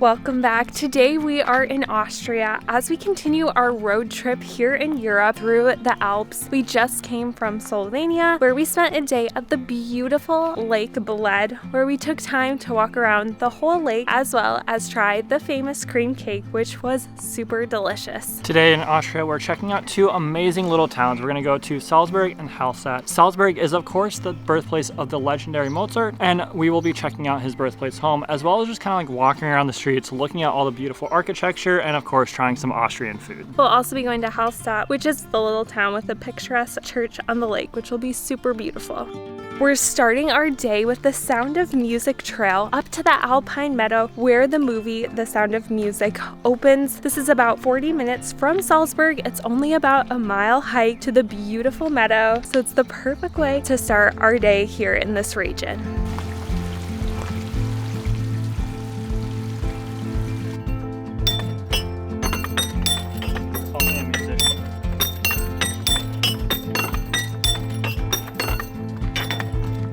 Welcome back. Today we are in Austria as we continue our road trip here in Europe through the Alps. We just came from Slovenia where we spent a day at the beautiful Lake Bled where we took time to walk around the whole lake as well as try the famous cream cake, which was super delicious. Today in Austria we're checking out two amazing little towns. We're going to go to Salzburg and Hallstatt. Salzburg is of course the birthplace of the legendary Mozart, and we will be checking out his birthplace home as well as just kind of like walking around the streets, looking at all the beautiful architecture, and of course trying some Austrian food. We'll also be going to Hallstatt, which is the little town with a picturesque church on the lake, which will be super beautiful. We're starting our day with the Sound of Music trail up to the Alpine Meadow where the movie The Sound of Music opens. This is about 40 minutes from Salzburg. It's only about a mile hike to the beautiful meadow, so it's the perfect way to start our day here in this region.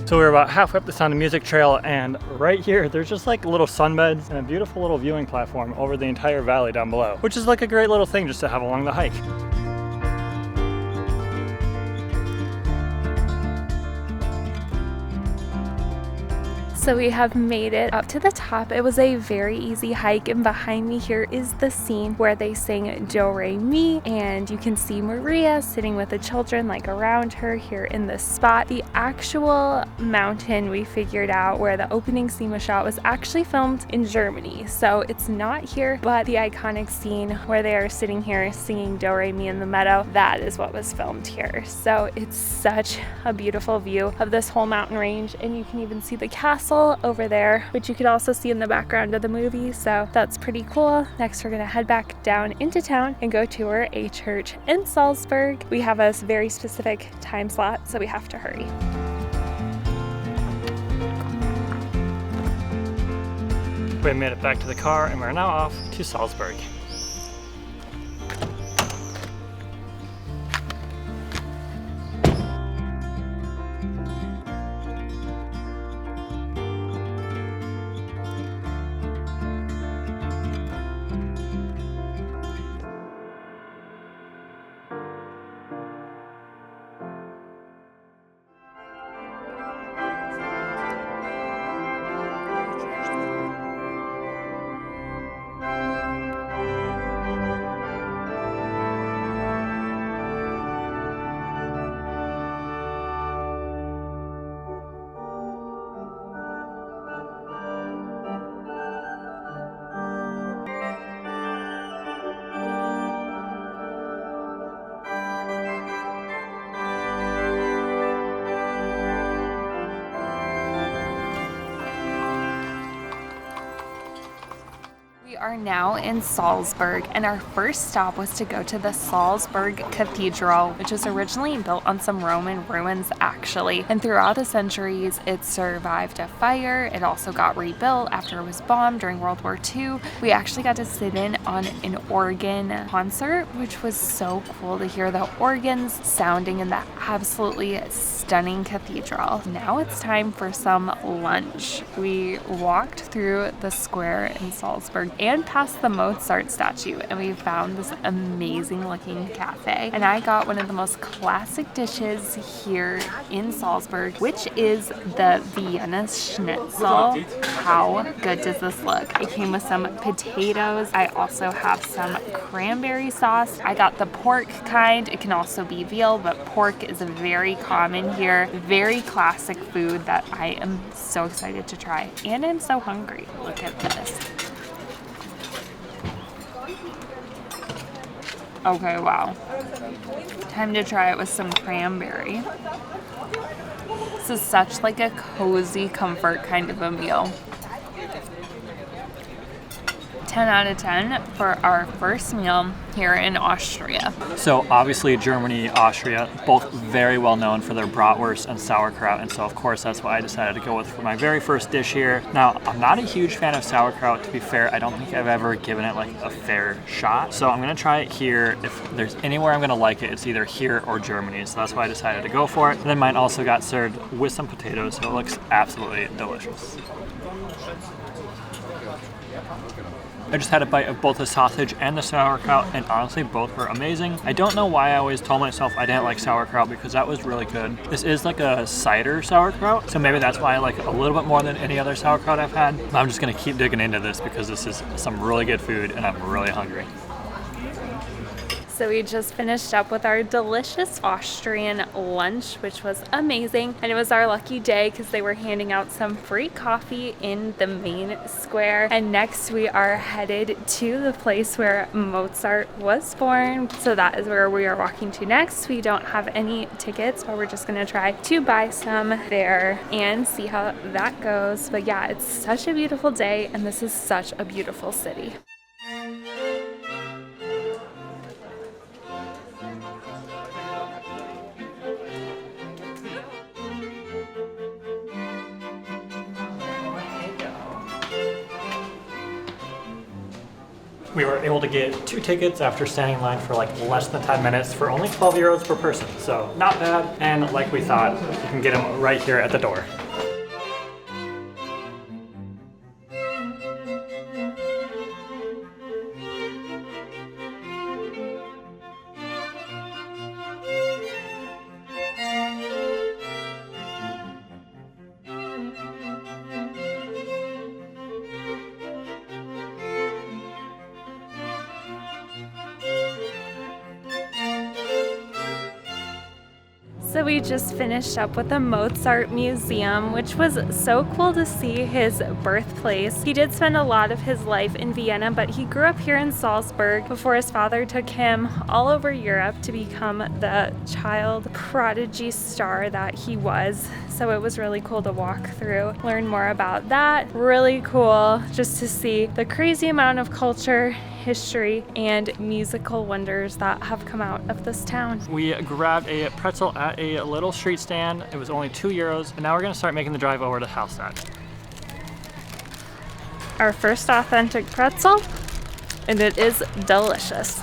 So we're about halfway up the Sound of Music trail, and right here there's just like little sunbeds and a beautiful little viewing platform over the entire valley down below, which is like a great little thing just to have along the hike. So we have made it up to the top. It was a very easy hike, and behind me here is the scene where they sing Do Re Mi, and you can see Maria sitting with the children like around her here in this spot. The actual mountain we figured out where the opening scene was shot was actually filmed in Germany, so it's not here, but the iconic scene where they are sitting here singing Do Re Mi in the meadow, that is what was filmed here. So it's such a beautiful view of this whole mountain range, and you can even see the castle over there, which you could also see in the background of the movie, so that's pretty cool. Next we're gonna head back down into town and go tour a church in Salzburg. We have a very specific time slot, so we have to hurry. We made it back to the car and we're now off to Salzburg. We are now in Salzburg, and our first stop was to go to the Salzburg Cathedral, which was originally built on some Roman ruins actually, and throughout the centuries it survived a fire. It also got rebuilt after it was bombed during World War II. We actually got to sit in on an organ concert, which was so cool to hear the organs sounding in the absolutely stunning cathedral. Now it's time for some lunch. We walked through the square in Salzburg and past the Mozart statue, and we found this amazing looking cafe, and I got one of the most classic dishes here in Salzburg, which is the Vienna Schnitzel. How good does this look? It came with some potatoes. I also have some cranberry sauce. I got the pork kind. It can also be veal, but pork is very common here. Very classic food that I am so excited to try, and I'm so hungry. Look at this. Okay, wow. Time to try it with some cranberry. This is such like a cozy comfort kind of a meal. 10 out of 10 for our first meal here in Austria. So obviously Germany, Austria, both very well known for their bratwurst and sauerkraut, and so of course that's what I decided to go with for my very first dish here. Now, I'm not a huge fan of sauerkraut, to be fair. I don't think I've ever given it like a fair shot, so I'm gonna try it here. If there's anywhere I'm gonna like it, it's either here or Germany, so that's why I decided to go for it. And then mine also got served with some potatoes, so it looks absolutely delicious. I just had a bite of both the sausage and the sauerkraut, and honestly, both were amazing. I don't know why I always told myself I didn't like sauerkraut because that was really good. This is like a cider sauerkraut, so maybe that's why I like it a little bit more than any other sauerkraut I've had. But I'm just gonna keep digging into this because this is some really good food and I'm really hungry. So we just finished up with our delicious Austrian lunch, which was amazing. And it was our lucky day because they were handing out some free coffee in the main square. And next we are headed to the place where Mozart was born. So that is where we are walking to next. We don't have any tickets, but we're just gonna try to buy some there and see how that goes. But yeah, it's such a beautiful day and this is such a beautiful city. We were able to get 2 tickets after standing in line for like less than 10 minutes for only 12 euros per person. So not bad. And like we thought, you can get them right here at the door. So we just finished up with the Mozart Museum, which was so cool to see his birthplace. He did spend a lot of his life in Vienna, but he grew up here in Salzburg before his father took him all over Europe to become the child prodigy star that he was. So it was really cool to walk through, learn more about that. Really cool just to see the crazy amount of culture, history, and musical wonders that have come out of this town. We grabbed a pretzel at a little street stand. It was only 2 euros, and now we're gonna start making the drive over to Hallstatt. Our first authentic pretzel, and it is delicious.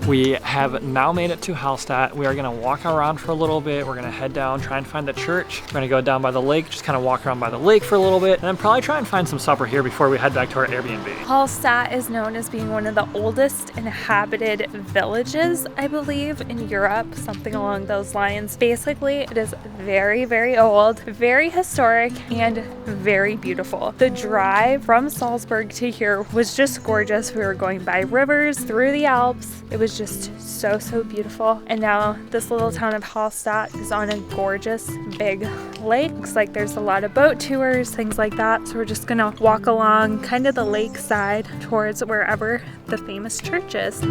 We have now made it to Hallstatt. We are gonna walk around for a little bit. We're gonna head down, try and find the church. We're gonna go down by the lake, just kind of walk around by the lake for a little bit, and then probably try and find some supper here before we head back to our Airbnb. Hallstatt is known as being one of the oldest inhabited villages, I believe, in Europe, something along those lines. Basically, it is very, very old, very historic, and very beautiful. The drive from Salzburg to here was just gorgeous. We were going by rivers, through the Alps. It was just so, so beautiful. And now this little town of Hallstatt is on a gorgeous big lake. Looks like there's a lot of boat tours, things like that. So we're just gonna walk along kind of the lakeside towards wherever the famous church is.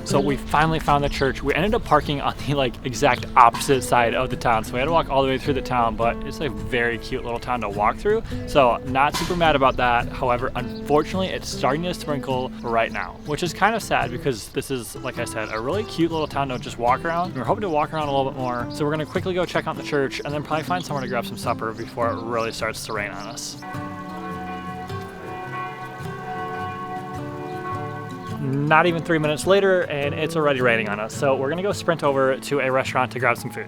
So we finally found the church. We ended up parking on the exact opposite side of the town. So we had to walk all the way through the town, but it's a very cute little town to walk through. So not super mad about that. However, unfortunately, it's starting to sprinkle right now, which is kind of sad because this is, like I said, a really cute little town to just walk around. We're hoping to walk around a little bit more. So we're gonna quickly go check out the church and then probably find somewhere to grab some supper before it really starts to rain on us. Not even 3 minutes later, and it's already raining on us. So we're gonna go sprint over to a restaurant to grab some food.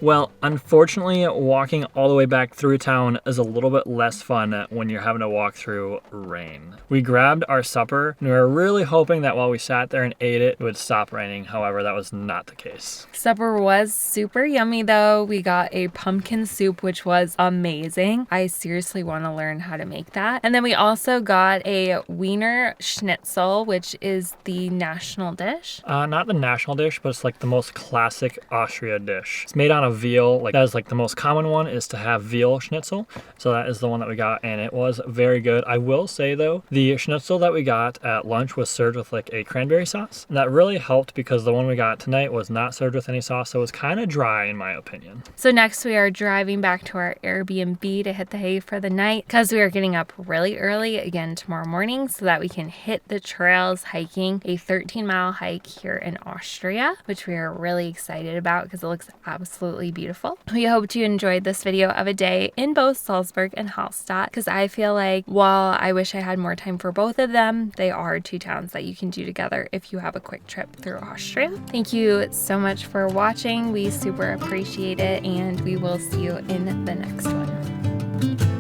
Well, unfortunately, walking all the way back through town is a little bit less fun when you're having to walk through rain. We grabbed our supper and we were really hoping that while we sat there and ate it, it would stop raining. However, that was not the case. Supper was super yummy though. We got a pumpkin soup, which was amazing. I seriously want to learn how to make that. And then we also got a Wiener Schnitzel, which is the national dish. Not the national dish, but it's like the most classic Austria dish. It's made on a veal. Like that is like the most common one is to have veal schnitzel. So that is the one that we got and it was very good. I will say though, the schnitzel that we got at lunch was served with like a cranberry sauce. And that really helped because the one we got tonight was not served with any sauce. So it was kind of dry in my opinion. So next we are driving back to our Airbnb to hit the hay for the night because we are getting up really early again tomorrow morning so that we can hit the trails hiking a 13-mile hike here in Austria, which we are really excited about because it looks absolutely beautiful. We hope you enjoyed this video of a day in both Salzburg and Hallstatt because I feel like while I wish I had more time for both of them, they are two towns that you can do together if you have a quick trip through Austria. Thank you so much for watching. We super appreciate it and we will see you in the next one.